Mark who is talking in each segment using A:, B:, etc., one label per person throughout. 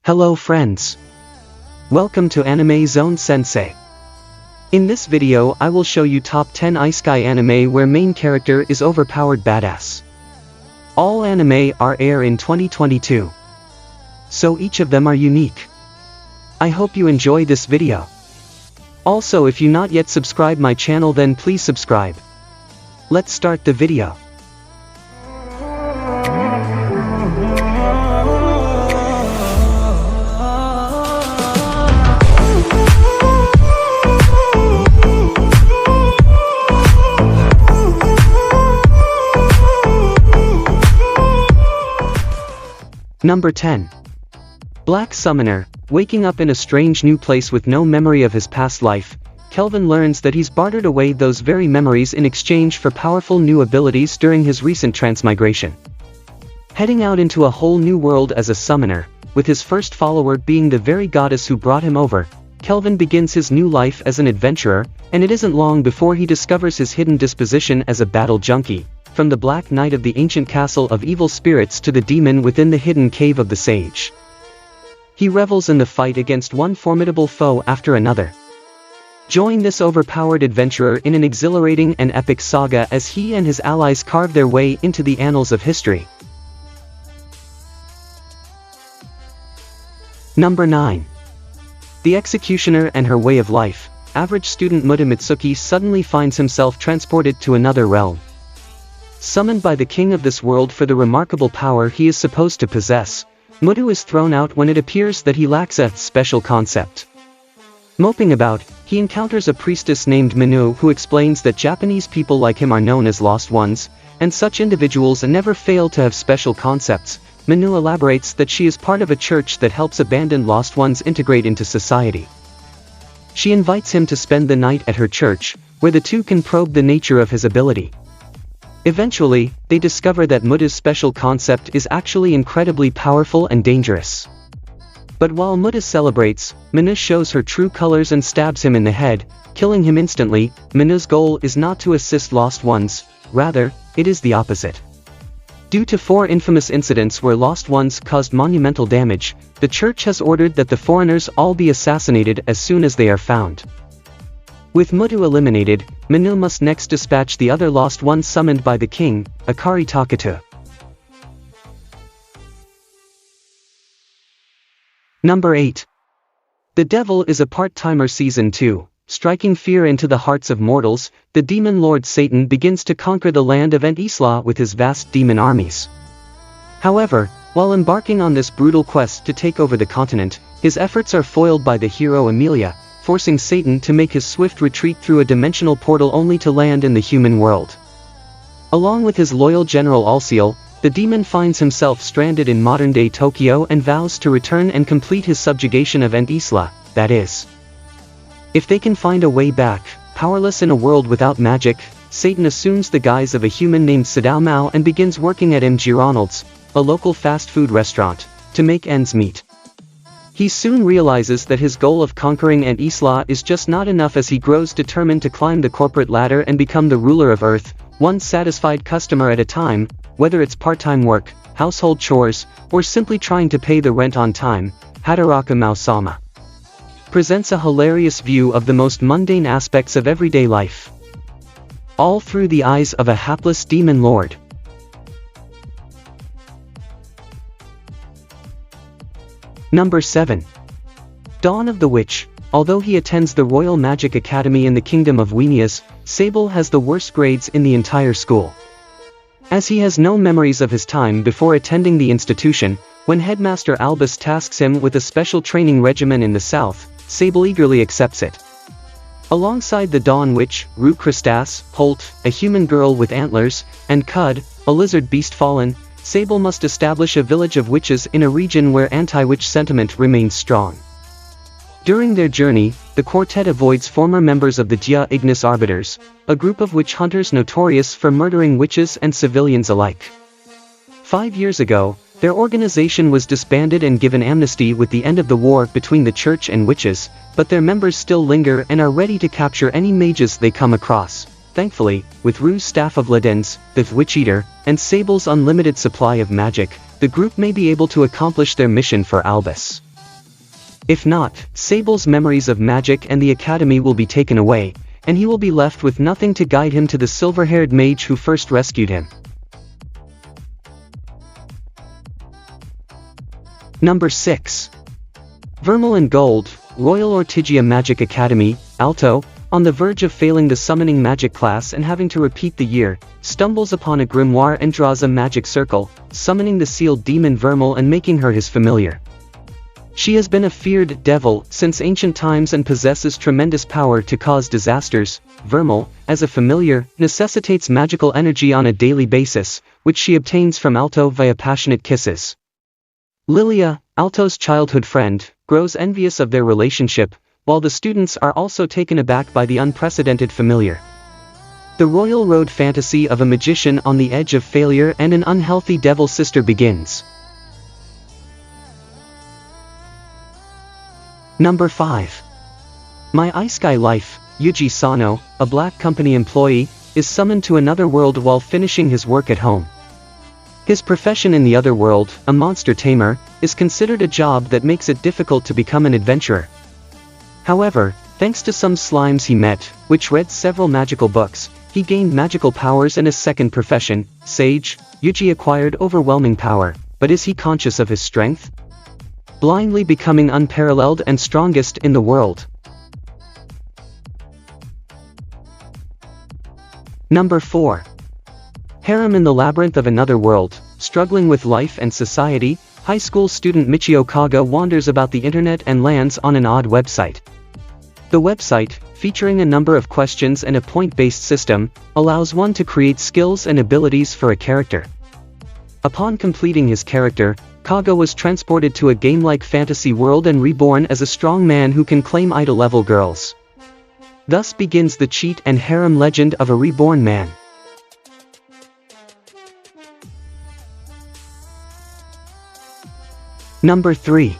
A: Hello friends. Welcome to Animezone Sensei. In this video I will show you top 10 Isekai anime where main character is overpowered badass. All anime are air in 2022. So each of them are unique. I hope you enjoy this video. Also, if you not yet subscribe my channel, then please subscribe. Let's start the video. Number 10. Black Summoner. Waking up in a strange new place with no memory of his past life, Kelvin learns that he's bartered away those very memories in exchange for powerful new abilities during his recent transmigration. Heading out into a whole new world as a summoner, with his first follower being the very goddess who brought him over, Kelvin begins his new life as an adventurer, and it isn't long before he discovers his hidden disposition as a battle junkie, from the Black Knight of the ancient castle of evil spirits to the demon within the hidden cave of the sage. He revels in the fight against one formidable foe after another. Join this overpowered adventurer in an exhilarating and epic saga as he and his allies carve their way into the annals of history. Number 9. The Executioner and Her Way of Life. Average student Muda Mitsuki suddenly finds himself transported to another realm. Summoned by the king of this world for the remarkable power he is supposed to possess, Muda is thrown out when it appears that he lacks a special concept. Moping about, he encounters a priestess named Minu who explains that Japanese people like him are known as lost ones, and such individuals never fail to have special concepts. Minu elaborates that she is part of a church that helps abandoned lost ones integrate into society. She invites him to spend the night at her church, where the two can probe the nature of his ability. Eventually, they discover that Muda's special concept is actually incredibly powerful and dangerous. But while Muda celebrates, Minu shows her true colors and stabs him in the head, killing him instantly. Minu's goal is not to assist lost ones, rather, it is the opposite. Due to 4 infamous incidents where lost ones caused monumental damage, the church has ordered that the foreigners all be assassinated as soon as they are found. With Muda eliminated, Minu must next dispatch the other lost ones summoned by the king, Akari Takatu. Number 8. The Devil is a Part-Timer Season 2. Striking fear into the hearts of mortals, the demon lord Satan begins to conquer the land of Isla with his vast demon armies. However, while embarking on this brutal quest to take over the continent, his efforts are foiled by the hero Emilia, forcing Satan to make his swift retreat through a dimensional portal only to land in the human world. Along with his loyal general Alciel, the demon finds himself stranded in modern-day Tokyo and vows to return and complete his subjugation of Isla, that is. If they can find a way back, powerless in a world without magic, Satan assumes the guise of a human named Sadao Mao and begins working at M.G. Ronald's, a local fast food restaurant, to make ends meet. He soon realizes that his goal of conquering Isla is just not enough as he grows determined to climb the corporate ladder and become the ruler of Earth, one satisfied customer at a time, whether it's part-time work, household chores, or simply trying to pay the rent on time. Hataraka Mao-sama presents a hilarious view of the most mundane aspects of everyday life, all through the eyes of a hapless demon lord. Number 7. Dawn of the Witch. Although he attends the Royal Magic Academy in the Kingdom of Wenias, Sable has the worst grades in the entire school. As he has no memories of his time before attending the institution, when Headmaster Albus tasks him with a special training regimen in the south, Sable eagerly accepts it. Alongside the Dawn Witch, Rue Christas, Holt, a human girl with antlers, and Cud, a lizard beast fallen, Sable must establish a village of witches in a region where anti-witch sentiment remains strong. During their journey, the quartet avoids former members of the Dia Ignis Arbiters, a group of witch hunters notorious for murdering witches and civilians alike. 5 years ago, their organization was disbanded and given amnesty with the end of the war between the church and witches, but their members still linger and are ready to capture any mages they come across. Thankfully, with Rue's Staff of Ledens, the Witch Eater, and Sable's unlimited supply of magic, the group may be able to accomplish their mission for Albus. If not, Sable's memories of magic and the academy will be taken away, and he will be left with nothing to guide him to the silver-haired mage who first rescued him. Number 6. Vermeil & Gold, Royal Ortigia Magic Academy, Alto, on the verge of failing the summoning magic class and having to repeat the year, stumbles upon a grimoire and draws a magic circle, summoning the sealed demon Vermeil and making her his familiar. She has been a feared devil since ancient times and possesses tremendous power to cause disasters. Vermeil, as a familiar, necessitates magical energy on a daily basis, which she obtains from Alto via passionate kisses. Lilia, Alto's childhood friend, grows envious of their relationship, while the students are also taken aback by the unprecedented familiar. The royal road fantasy of a magician on the edge of failure and an unhealthy devil sister begins. Number 5. My Isekai Life, Yuji Sano, a black company employee, is summoned to another world while finishing his work at home. His profession in the other world, a monster tamer, is considered a job that makes it difficult to become an adventurer. However, thanks to some slimes he met, which read several magical books, he gained magical powers and a second profession, Sage. Yuji acquired overwhelming power, but is he conscious of his strength? Blindly becoming unparalleled and strongest in the world. Number 4. Harem in the Labyrinth of Another World, struggling with life and society, high school student Michio Kaga wanders about the internet and lands on an odd website. The website, featuring a number of questions and a point-based system, allows one to create skills and abilities for a character. Upon completing his character, Kaga was transported to a game-like fantasy world and reborn as a strong man who can claim idol-level girls. Thus begins the cheat and harem legend of a reborn man. Number 3.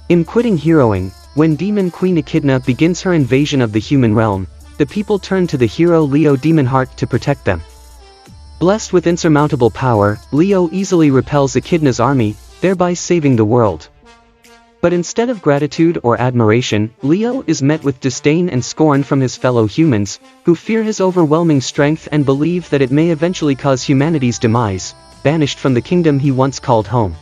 A: In quitting heroing, when Demon Queen Echidna begins her invasion of the human realm, the people turn to the hero Leo Demonheart to protect them. Blessed with insurmountable power, Leo easily repels Echidna's army, thereby saving the world. But instead of gratitude or admiration, Leo is met with disdain and scorn from his fellow humans, who fear his overwhelming strength and believe that it may eventually cause humanity's demise, banished from the kingdom he once called home.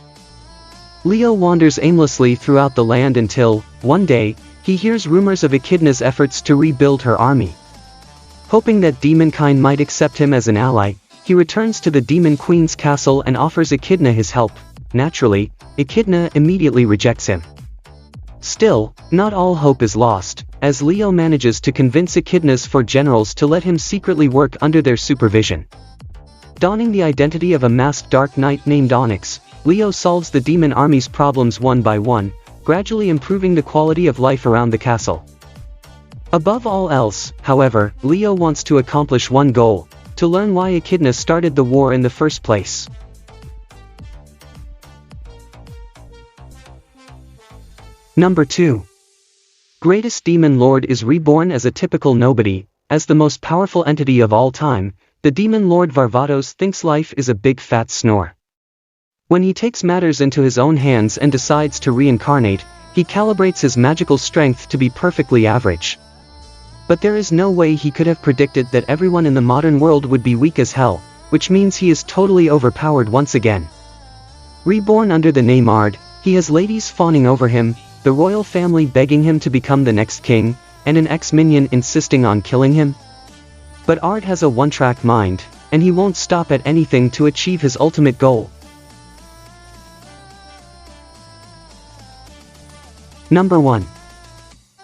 A: Leo wanders aimlessly throughout the land until, one day, he hears rumors of Echidna's efforts to rebuild her army. Hoping that demonkind might accept him as an ally, he returns to the Demon Queen's castle and offers Echidna his help. Naturally, Echidna immediately rejects him. Still, not all hope is lost, as Leo manages to convince Echidna's four generals to let him secretly work under their supervision. Donning the identity of a masked dark knight named Onyx, Leo solves the demon army's problems one by one, gradually improving the quality of life around the castle. Above all else, however, Leo wants to accomplish one goal: to learn why Echidna started the war in the first place. Number 2. Greatest Demon Lord is reborn as a typical nobody. As the most powerful entity of all time, the Demon Lord Varvatos thinks life is a big fat snore. When he takes matters into his own hands and decides to reincarnate, he calibrates his magical strength to be perfectly average. But there is no way he could have predicted that everyone in the modern world would be weak as hell, which means he is totally overpowered once again. Reborn under the name Ard, he has ladies fawning over him, the royal family begging him to become the next king, and an ex-minion insisting on killing him. But Ard has a one-track mind, and he won't stop at anything to achieve his ultimate goal. Number 1.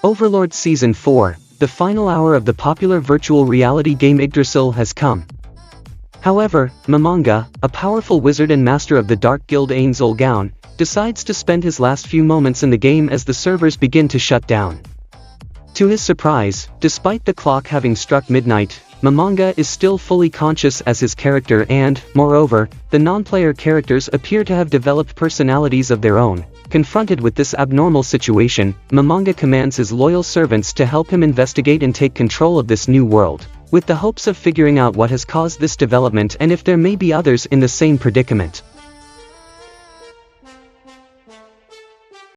A: Overlord Season 4, the final hour of the popular virtual reality game Yggdrasil has come. However, Mamanga, a powerful wizard and master of the Dark Guild Ain Zolgaun, decides to spend his last few moments in the game as the servers begin to shut down. To his surprise, despite the clock having struck midnight, Mamanga is still fully conscious as his character and, moreover, the non-player characters appear to have developed personalities of their own. Confronted with this abnormal situation, Mamanga commands his loyal servants to help him investigate and take control of this new world, with the hopes of figuring out what has caused this development and if there may be others in the same predicament.